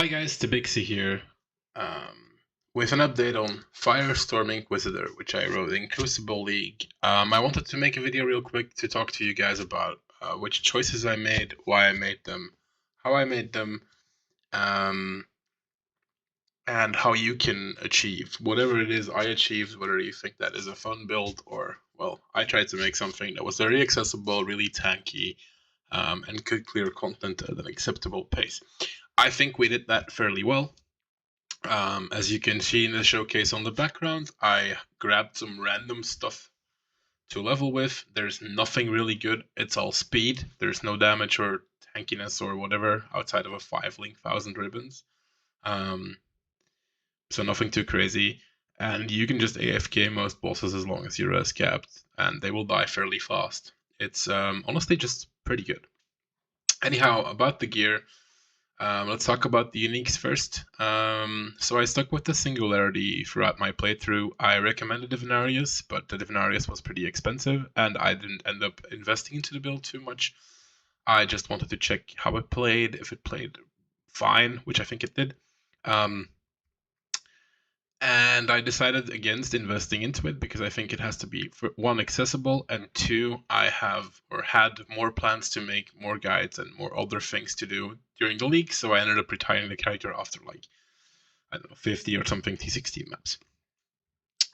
Hi guys, Tabixi here, um, with an update on Firestorm Inquisitor, which I wrote in Crucible League. I wanted to make a video real quick to talk to you guys about which choices I made, why I made them, how I made them, um, and how you can achieve whatever it is I achieved, whether you think that is a fun build or, well, I tried to make something that was very accessible, really tanky, and could clear content at an acceptable pace. I think we did that fairly well. As you can see in the showcase on the background, I grabbed some random stuff to level with. There's nothing really good. It's all speed. There's no damage or tankiness or whatever outside of a 5 link 1000 ribbons. So nothing too crazy. And you can just AFK most bosses as long as you're res capped, and they will die fairly fast. It's honestly just pretty good. Anyhow, about the gear. Let's talk about the uniques first. So I stuck with the singularity throughout my playthrough. I recommended Divinarius, but the Divinarius was pretty expensive, and I didn't end up investing into the build too much. I just wanted to check how it played, if it played fine, which I think it did. And I decided against investing into it because I think it has to be, for one, accessible, and two, I have or had more plans to make more guides and more other things to do during the league, so I ended up retiring the character after, like, I don't know, 50 or something T16 maps.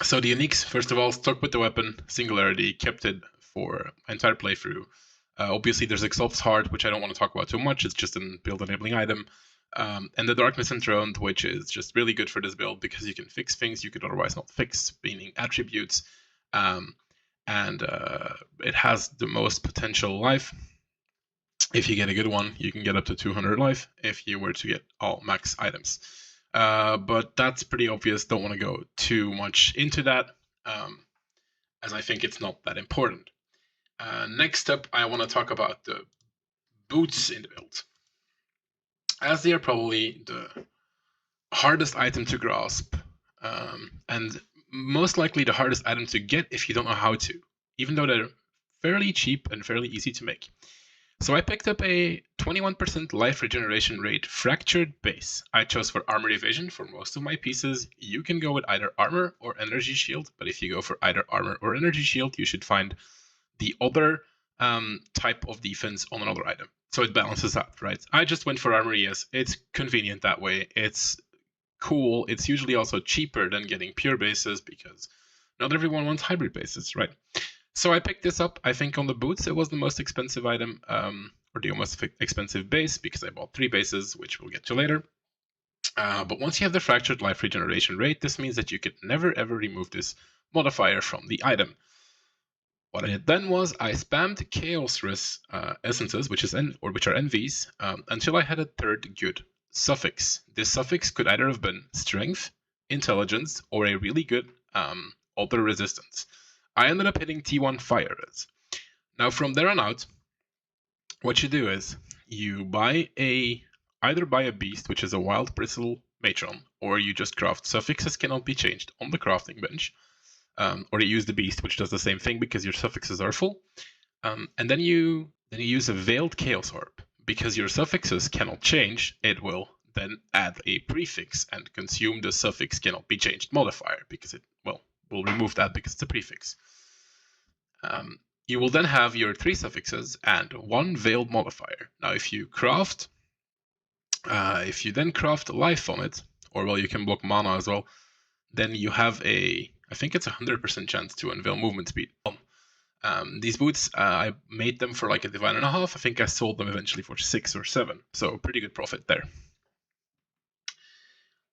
So the uniques, first of all, stuck with the weapon, singularity, kept it for my entire playthrough. Obviously, there's Exalt's Heart, which I don't want to talk about too much, it's just a build enabling item. And the Darkness Enthroned, which is just really good for this build because you can fix things you could otherwise not fix, meaning attributes. And it has the most potential life. If you get a good one, you can get up to 200 life if you were to get all max items. But that's pretty obvious. Don't want to go too much into that, as I think it's not that important. Next up, I want to talk about the boots in the build, as they are probably the hardest item to grasp, and most likely the hardest item to get if you don't know how to, even though they're fairly cheap and fairly easy to make. So I picked up a 21% life regeneration rate fractured base. I chose for armor evasion for most of my pieces. You can go with either armor or energy shield, but if you go for either armor or energy shield, you should find the other type of defense on another item. So it balances out, right? I just went for armor, yes. It's convenient that way. It's cool. It's usually also cheaper than getting pure bases because not everyone wants hybrid bases, right? So I picked this up. I think on the boots it was the most expensive item, or the most expensive base, because I bought 3 bases, which we'll get to later. But once you have the fractured life regeneration rate, this means that you could never ever remove this modifier from the item. What I did then was I spammed Chaos Risk essences, which are NVs, until I had a third good suffix. This suffix could either have been Strength, Intelligence, or a really good other resistance. I ended up hitting T1 Fire Res. Now from there on out, what you do is you either buy a beast, which is a wild bristle matron, or you just craft suffixes cannot be changed on the crafting bench. Or you use the beast, which does the same thing because your suffixes are full. And then you use a veiled chaos orb. Because your suffixes cannot change, it will then add a prefix and consume the suffix cannot be changed modifier, because it, well, will remove that because it's a prefix. You will then have your 3 suffixes and 1 veiled modifier. Now if you then craft life on it, or well, you can block mana as well, then you have I think it's 100% chance to unveil movement speed. These boots, I made them for like a divine and a half. I think I sold them eventually for 6 or 7, so pretty good profit there.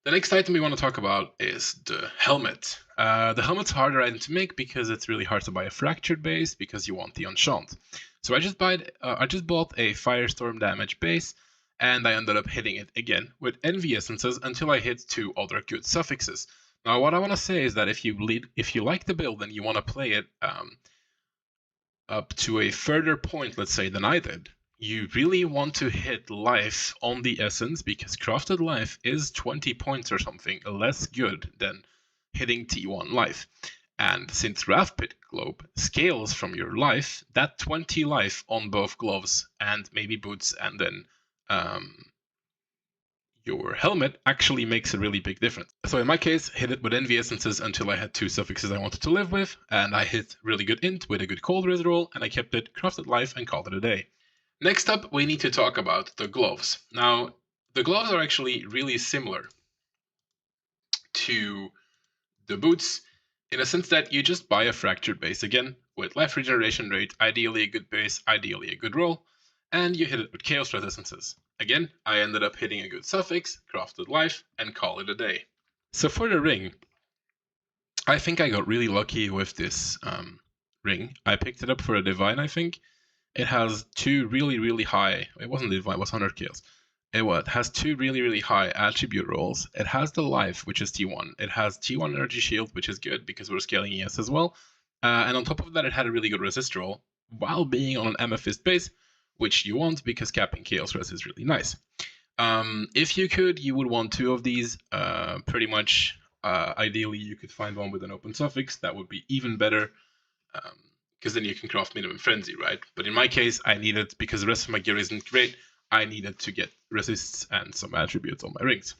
The next item we want to talk about is the helmet. The helmet's a harder item to make because it's really hard to buy a fractured base because you want the enchant. So I just bought a Firestorm damage base, and I ended up hitting it again with envy essences until I hit 2 other good suffixes. Now, what I want to say is that if you like the build and you want to play it up to a further point, let's say, than I did, you really want to hit life on the essence, because crafted life is 20 points or something less good than hitting T1 life. And since Wrathpit Globe scales from your life, that 20 life on both gloves and maybe boots, and then your helmet actually makes a really big difference. So in my case, hit it with envy essences until I had 2 suffixes I wanted to live with, and I hit really good int with a good cold reroll, and I kept it, crafted life, and called it a day. Next up, we need to talk about the gloves. Now, the gloves are actually really similar to the boots in a sense that you just buy a fractured base again with life regeneration rate, ideally a good base, ideally a good roll, and you hit it with chaos essences. Again, I ended up hitting a good suffix, crafted life, and call it a day. So for the ring, I think I got really lucky with this ring. I picked it up for a divine, I think. It has 2 really high, it wasn't divine, it was 100 kills. It has 2 really high attribute rolls. It has the life, which is T1. It has T1 energy shield, which is good because we're scaling ES as well. And on top of that, it had a really good resist roll while being on an amethyst base, which you want because capping chaos res is really nice. If you could, you would want 2 of these. Pretty much, ideally, you could find one with an open suffix. That would be even better. Because then you can craft minimum frenzy, right? But in my case, I needed, because the rest of my gear isn't great, I needed to get resists and some attributes on my rings.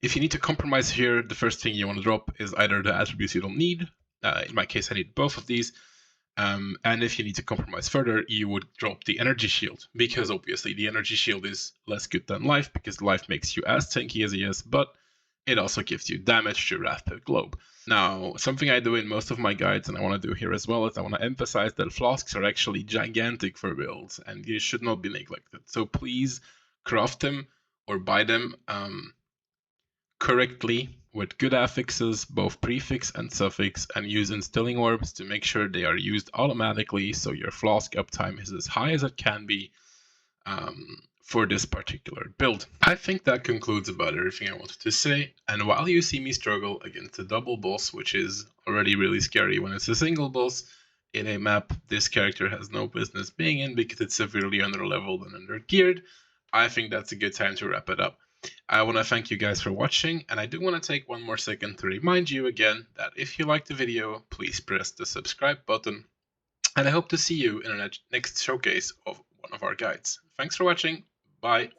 If you need to compromise here, the first thing you want to drop is either the attributes you don't need. In my case, I need both of these. And if you need to compromise further, you would drop the energy shield, because obviously the energy shield is less good than life, because life makes you as tanky as ES, but it also gives you damage to Wrath per globe. Now, something I do in most of my guides, and I want to do here as well, is I want to emphasize that flasks are actually gigantic for builds, and you should not be neglected. So please craft them or buy them correctly with good affixes, both prefix and suffix, and use instilling orbs to make sure they are used automatically so your flask uptime is as high as it can be for this particular build. I think that concludes about everything I wanted to say, and while you see me struggle against a double boss, which is already really scary when it's a single boss, in a map this character has no business being in because it's severely under-leveled and under-geared, I think that's a good time to wrap it up. I want to thank you guys for watching, and I do want to take one more second to remind you again that if you liked the video, please press the subscribe button, and I hope to see you in our next showcase of one of our guides. Thanks for watching. Bye.